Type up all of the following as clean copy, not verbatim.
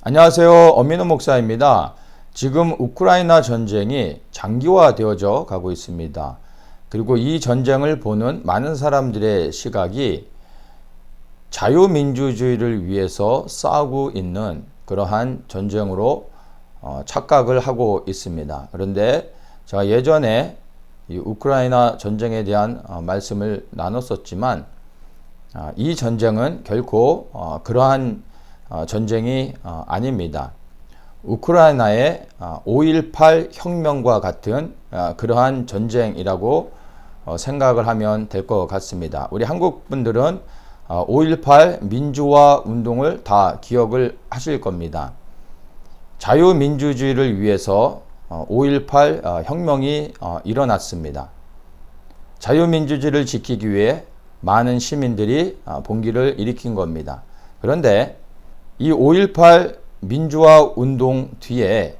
안녕하세요. 엄민호 목사입니다. 지금 우크라이나 전쟁이 장기화되어져 가고 있습니다. 그리고 이 전쟁을 보는 많은 사람들의 시각이 자유민주주의를 위해서 싸우고 있는 그러한 전쟁으로 착각을 하고 있습니다. 그런데 제가 예전에 이 우크라이나 전쟁에 대한 말씀을 나눴었지만 이 전쟁은 결코 그러한 전쟁이 아닙니다. 우크라이나의 5.18 혁명과 같은 그러한 전쟁이라고 생각을 하면 될 것 같습니다. 우리 한국 분들은 5.18 민주화 운동을 다 기억을 하실 겁니다. 자유민주주의를 위해서 5.18 혁명이 일어났습니다. 자유민주주의를 지키기 위해 많은 시민들이 봉기를 일으킨 겁니다. 그런데 이 5.18 민주화 운동 뒤에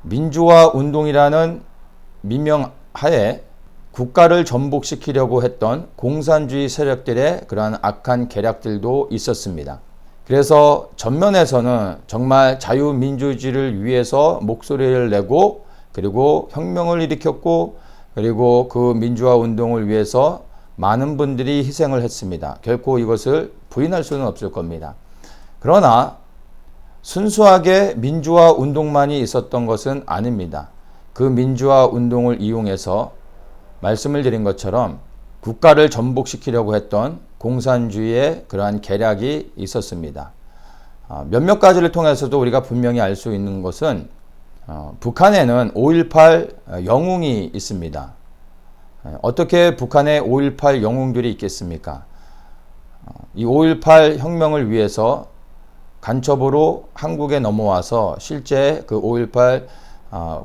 민주화 운동이라는 민명하에 국가를 전복시키려고 했던 공산주의 세력들의 그러한 악한 계략들도 있었습니다. 그래서 전면에서는 정말 자유민주주의를 위해서 목소리를 내고 그리고 혁명을 일으켰고 그리고 그 민주화 운동을 위해서 많은 분들이 희생을 했습니다. 결코 이것을 부인할 수는 없을 겁니다. 그러나 순수하게 민주화 운동만이 있었던 것은 아닙니다. 그 민주화 운동을 이용해서 말씀을 드린 것처럼 국가를 전복시키려고 했던 공산주의의 그러한 계략이 있었습니다. 몇몇 가지를 통해서도 우리가 분명히 알 수 있는 것은 북한에는 5.18 영웅이 있습니다. 어떻게 북한에 5.18 영웅들이 있겠습니까? 이 5.18 혁명을 위해서 간첩으로 한국에 넘어와서 실제 그 5.18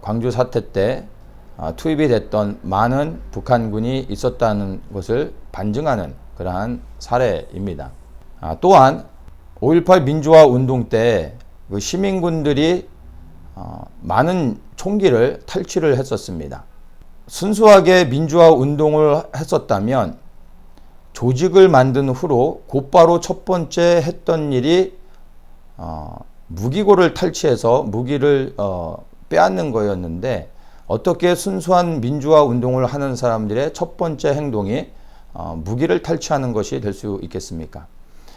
광주 사태 때 투입이 됐던 많은 북한군이 있었다는 것을 반증하는 그러한 사례입니다. 또한 5.18 민주화 운동 때 그 시민군들이 많은 총기를 탈취를 했었습니다. 순수하게 민주화 운동을 했었다면 조직을 만든 후로 곧바로 첫 번째 했던 일이 무기고를 탈취해서 무기를 빼앗는 거였는데 어떻게 순수한 민주화 운동을 하는 사람들의 첫 번째 행동이 무기를 탈취하는 것이 될 수 있겠습니까?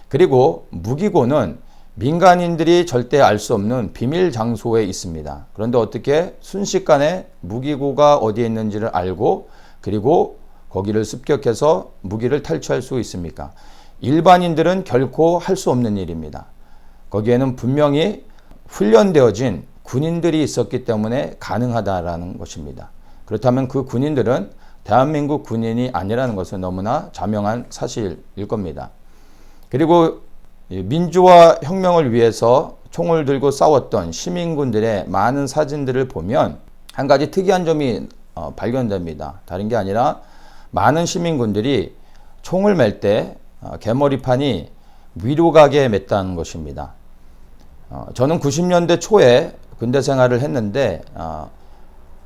그리고 무기고는 민간인들이 절대 알 수 없는 비밀 장소에 있습니다. 그런데 어떻게 순식간에 무기고가 어디에 있는지를 알고 그리고 거기를 습격해서 무기를 탈취할 수 있습니까? 일반인들은 결코 할 수 없는 일입니다. 거기에는 분명히 훈련되어진 군인들이 있었기 때문에 가능하다라는 것입니다. 그렇다면 그 군인들은 대한민국 군인이 아니라는 것은 너무나 자명한 사실일 겁니다. 그리고 민주화 혁명을 위해서 총을 들고 싸웠던 시민군들의 많은 사진들을 보면 한 가지 특이한 점이 발견됩니다. 다른 게 아니라 많은 시민군들이 총을 맬 때 개머리판이 위로 가게 맸다는 것입니다. 저는 90년대 초에 군대 생활을 했는데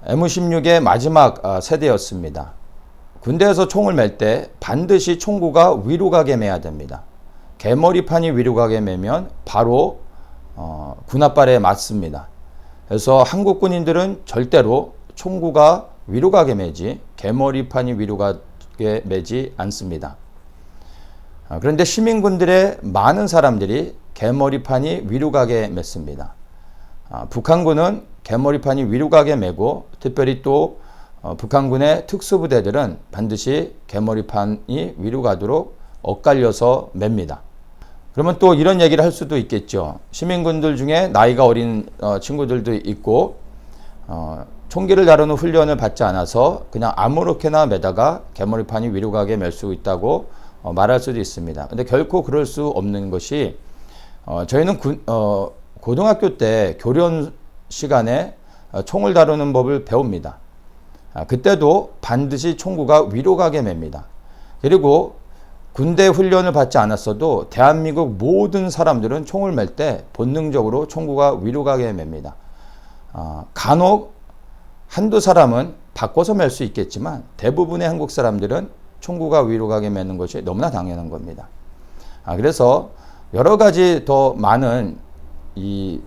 M16의 마지막 세대였습니다. 군대에서 총을 맬 때 반드시 총구가 위로 가게 매야 됩니다. 개머리판이 위로 가게 매면 바로 군홧발에 맞습니다. 그래서 한국 군인들은 절대로 총구가 위로 가게 매지 개머리판이 위로 가게 매지 않습니다. 그런데 시민군들의 많은 사람들이 개머리판이 위로 가게 맸습니다. 북한군은 개머리판이 위로 가게 매고 특별히 또 북한군의 특수부대들은 반드시 개머리판이 위로 가도록 엇갈려서 맵니다. 그러면 또 이런 얘기를 할 수도 있겠죠. 시민군들 중에 나이가 어린 친구들도 있고 총기를 다루는 훈련을 받지 않아서 그냥 아무렇게나 매다가 개머리판이 위로 가게 맬 수 있다고 말할 수도 있습니다. 근데 결코 그럴 수 없는 것이 저희는 고등학교 때 교련 시간에 총을 다루는 법을 배웁니다. 그때도 반드시 총구가 위로 가게 맵니다. 그리고 군대 훈련을 받지 않았어도 대한민국 모든 사람들은 총을 맬 때 본능적으로 총구가 위로 가게 맵니다. 간혹 한두 사람은 바꿔서 맬 수 있겠지만 대부분의 한국 사람들은 총구가 위로 가게 매는 것이 너무나 당연한 겁니다. 그래서 여러 가지 더 많은 이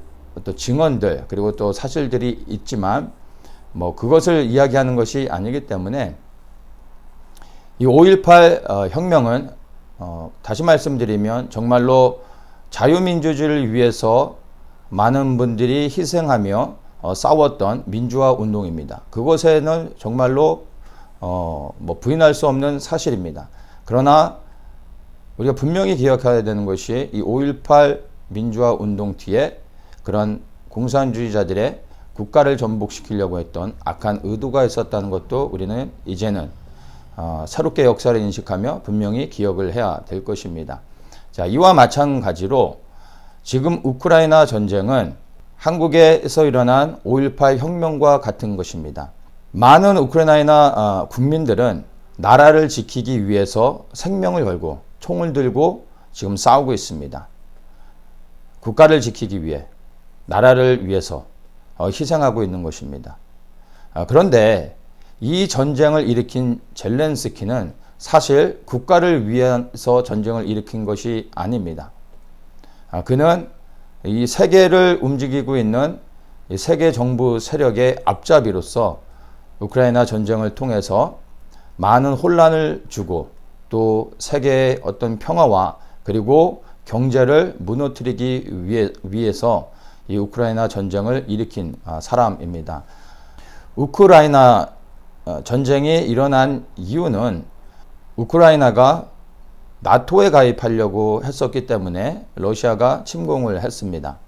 또 증언들 그리고 또 사실들이 있지만 뭐 그것을 이야기하는 것이 아니기 때문에 이 5.18 혁명은 다시 말씀드리면 정말로 자유민주주의를 위해서 많은 분들이 희생하며 싸웠던 민주화 운동입니다. 그것에는 정말로 뭐 부인할 수 없는 사실입니다. 그러나 우리가 분명히 기억해야 되는 것이 이 5.18 민주화 운동 뒤에 그런 공산주의자들의 국가를 전복시키려고 했던 악한 의도가 있었다는 것도 우리는 이제는 새롭게 역사를 인식하며 분명히 기억을 해야 될 것입니다. 자, 이와 마찬가지로 지금 우크라이나 전쟁은 한국에서 일어난 5.18 혁명과 같은 것입니다. 많은 우크라이나 국민들은 나라를 지키기 위해서 생명을 걸고 총을 들고 지금 싸우고 있습니다. 국가를 지키기 위해, 나라를 위해서 희생하고 있는 것입니다. 그런데 이 전쟁을 일으킨 젤렌스키는 사실 국가를 위해서 전쟁을 일으킨 것이 아닙니다. 그는 이 세계를 움직이고 있는 이 세계 정부 세력의 앞잡이로서 우크라이나 전쟁을 통해서 많은 혼란을 주고 또 세계의 어떤 평화와 그리고 경제를 무너뜨리기 위해서 이 우크라이나 전쟁을 일으킨 사람입니다. 우크라이나 전쟁이 일어난 이유는 우크라이나가 나토에 가입하려고 했었기 때문에 러시아가 침공을 했습니다.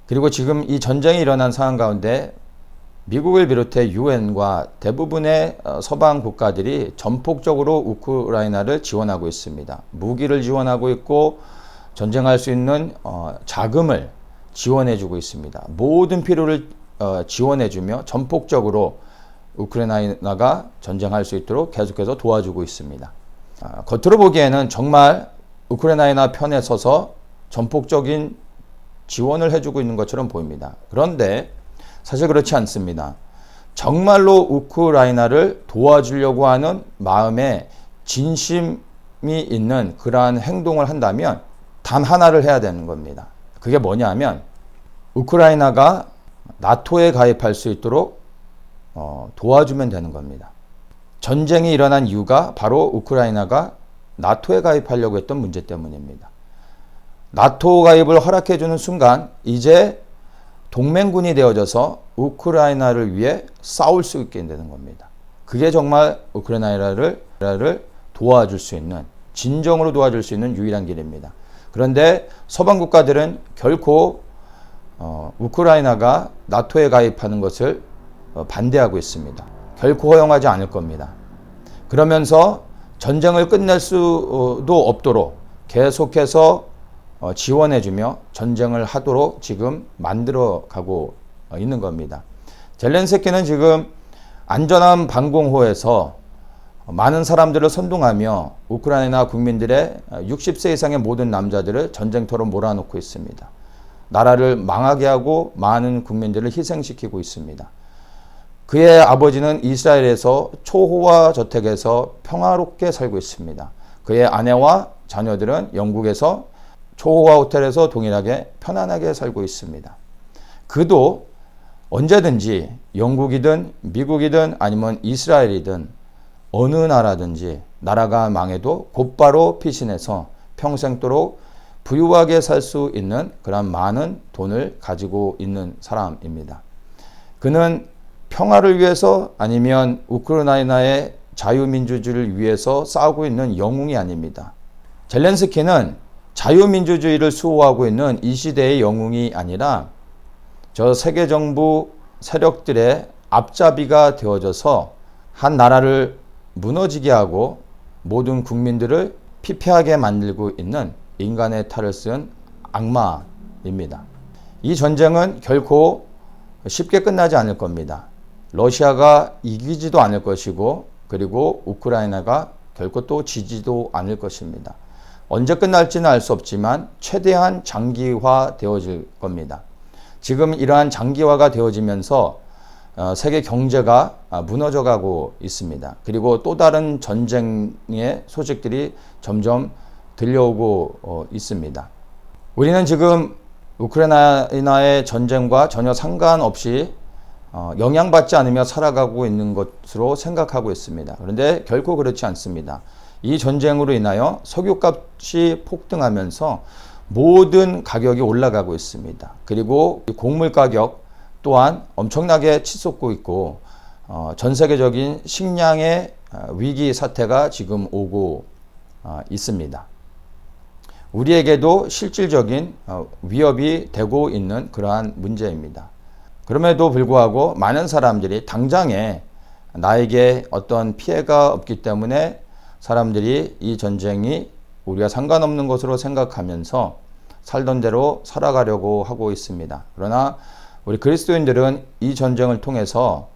그리고 지금 이 전쟁이 일어난 상황 가운데 미국을 비롯해 유엔과 대부분의 서방 국가들이 전폭적으로 우크라이나를 지원하고 있습니다. 무기를 지원하고 있고 전쟁할 수 있는 자금을 지원해주고 있습니다. 모든 필요를 지원해주며 전폭적으로 우크라이나가 전쟁할 수 있도록 계속해서 도와주고 있습니다. 겉으로 보기에는 정말 우크라이나 편에 서서 전폭적인 지원을 해주고 있는 것처럼 보입니다. 그런데 사실 그렇지 않습니다. 정말로 우크라이나를 도와주려고 하는 마음에 진심이 있는 그러한 행동을 한다면 단 하나를 해야 되는 겁니다. 그게 뭐냐면 우크라이나가 나토에 가입할 수 있도록 도와주면 되는 겁니다. 전쟁이 일어난 이유가 바로 우크라이나가 나토에 가입하려고 했던 문제 때문입니다. 나토 가입을 허락해주는 순간 이제 동맹군이 되어져서 우크라이나를 위해 싸울 수 있게 되는 겁니다. 그게 정말 우크라이나를 도와줄 수 있는, 진정으로 도와줄 수 있는 유일한 길입니다. 그런데 서방 국가들은 결코 우크라이나가 나토에 가입하는 것을 반대하고 있습니다. 결코 허용하지 않을 겁니다. 그러면서 전쟁을 끝낼 수도 없도록 계속해서 지원해주며 전쟁을 하도록 지금 만들어가고 있는 겁니다. 젤렌스키는 지금 안전한 방공호에서 많은 사람들을 선동하며 우크라이나 국민들의 60세 이상의 모든 남자들을 전쟁터로 몰아넣고 있습니다. 나라를 망하게 하고 많은 국민들을 희생시키고 있습니다. 그의 아버지는 이스라엘에서 초호화 저택에서 평화롭게 살고 있습니다. 그의 아내와 자녀들은 영국에서 초호화 호텔에서 동일하게 편안하게 살고 있습니다. 그도 언제든지 영국이든 미국이든 아니면 이스라엘이든 어느 나라든지 나라가 망해도 곧바로 피신해서 평생도록 부유하게 살 수 있는 그런 많은 돈을 가지고 있는 사람입니다. 그는 평화를 위해서 아니면 우크라이나의 자유민주주의를 위해서 싸우고 있는 영웅이 아닙니다. 젤렌스키는 자유민주주의를 수호하고 있는 이 시대의 영웅이 아니라 저 세계 정부 세력들의 앞잡이가 되어져서 한 나라를 무너지게 하고 모든 국민들을 피폐하게 만들고 있는 인간의 탈을 쓴 악마입니다. 이 전쟁은 결코 쉽게 끝나지 않을 겁니다. 러시아가 이기지도 않을 것이고 그리고 우크라이나가 결코 또 지지도 않을 것입니다. 언제 끝날지는 알 수 없지만 최대한 장기화 되어질 겁니다. 지금 이러한 장기화가 되어지면서 세계 경제가 무너져 가고 있습니다. 그리고 또 다른 전쟁의 소식들이 점점 들려오고 있습니다. 우리는 지금 우크라이나의 전쟁과 전혀 상관없이 영향받지 않으며 살아가고 있는 것으로 생각하고 있습니다. 그런데 결코 그렇지 않습니다. 이 전쟁으로 인하여 석유값이 폭등하면서 모든 가격이 올라가고 있습니다. 그리고 곡물 가격 또한 엄청나게 치솟고 있고 전 세계적인 식량의 위기 사태가 지금 오고 있습니다. 우리에게도 실질적인 위협이 되고 있는 그러한 문제입니다. 그럼에도 불구하고 많은 사람들이 당장에 나에게 어떤 피해가 없기 때문에 사람들이 이 전쟁이 우리와 상관없는 것으로 생각하면서 살던 대로 살아가려고 하고 있습니다. 그러나 우리 그리스도인들은 이 전쟁을 통해서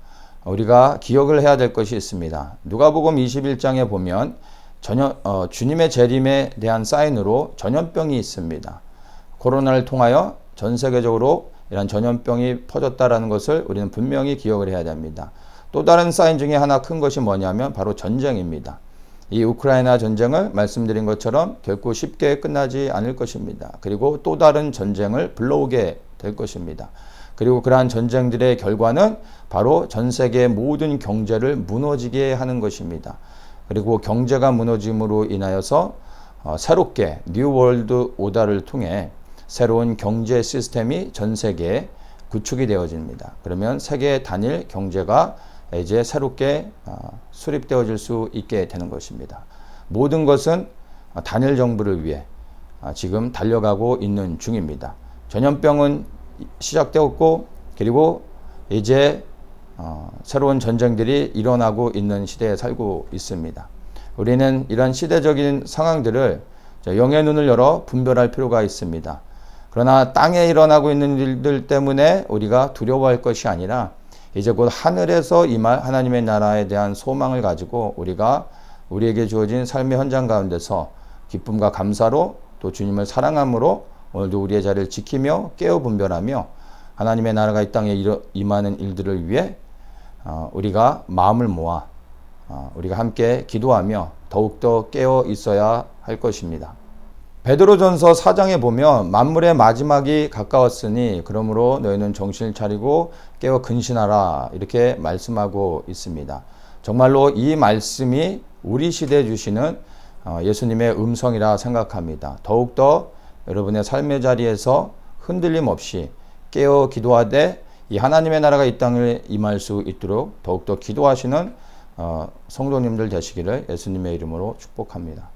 우리가 기억을 해야 될 것이 있습니다. 누가복음 21장에 보면 주님의 재림에 대한 사인으로 전염병이 있습니다. 코로나를 통하여 전 세계적으로 이런 전염병이 퍼졌다라는 것을 우리는 분명히 기억을 해야 됩니다. 또 다른 사인 중에 하나 큰 것이 뭐냐면 바로 전쟁입니다. 이 우크라이나 전쟁을 말씀드린 것처럼 결코 쉽게 끝나지 않을 것입니다. 그리고 또 다른 전쟁을 불러오게 될 것입니다. 그리고 그러한 전쟁들의 결과는 바로 전 세계의 모든 경제를 무너지게 하는 것입니다. 그리고 경제가 무너짐으로 인하여서 새롭게 뉴 월드 오더를 통해 새로운 경제 시스템이 전 세계에 구축이 되어집니다. 그러면 세계 단일 경제가 이제 새롭게 수립되어질 수 있게 되는 것입니다. 모든 것은 단일 정부를 위해 지금 달려가고 있는 중입니다. 전염병은 시작되었고 그리고 이제 새로운 전쟁들이 일어나고 있는 시대에 살고 있습니다. 우리는 이런 시대적인 상황들을 영의 눈을 열어 분별할 필요가 있습니다. 그러나 땅에 일어나고 있는 일들 때문에 우리가 두려워할 것이 아니라 이제 곧 하늘에서 임할 하나님의 나라에 대한 소망을 가지고 우리가 우리에게 주어진 삶의 현장 가운데서 기쁨과 감사로 또 주님을 사랑함으로 오늘도 우리의 자리를 지키며 깨어 분별하며 하나님의 나라가 이 땅에 임하는 일들을 위해 우리가 마음을 모아 우리가 함께 기도하며 더욱더 깨어 있어야 할 것입니다. 베드로전서 4장에 보면 만물의 마지막이 가까웠으니 그러므로 너희는 정신을 차리고 깨어 근신하라 이렇게 말씀하고 있습니다. 정말로 이 말씀이 우리 시대에 주시는 예수님의 음성이라 생각합니다. 더욱더 여러분의 삶의 자리에서 흔들림 없이 깨어 기도하되 이 하나님의 나라가 이 땅을 임할 수 있도록 더욱더 기도하시는 성도님들 되시기를 예수님의 이름으로 축복합니다.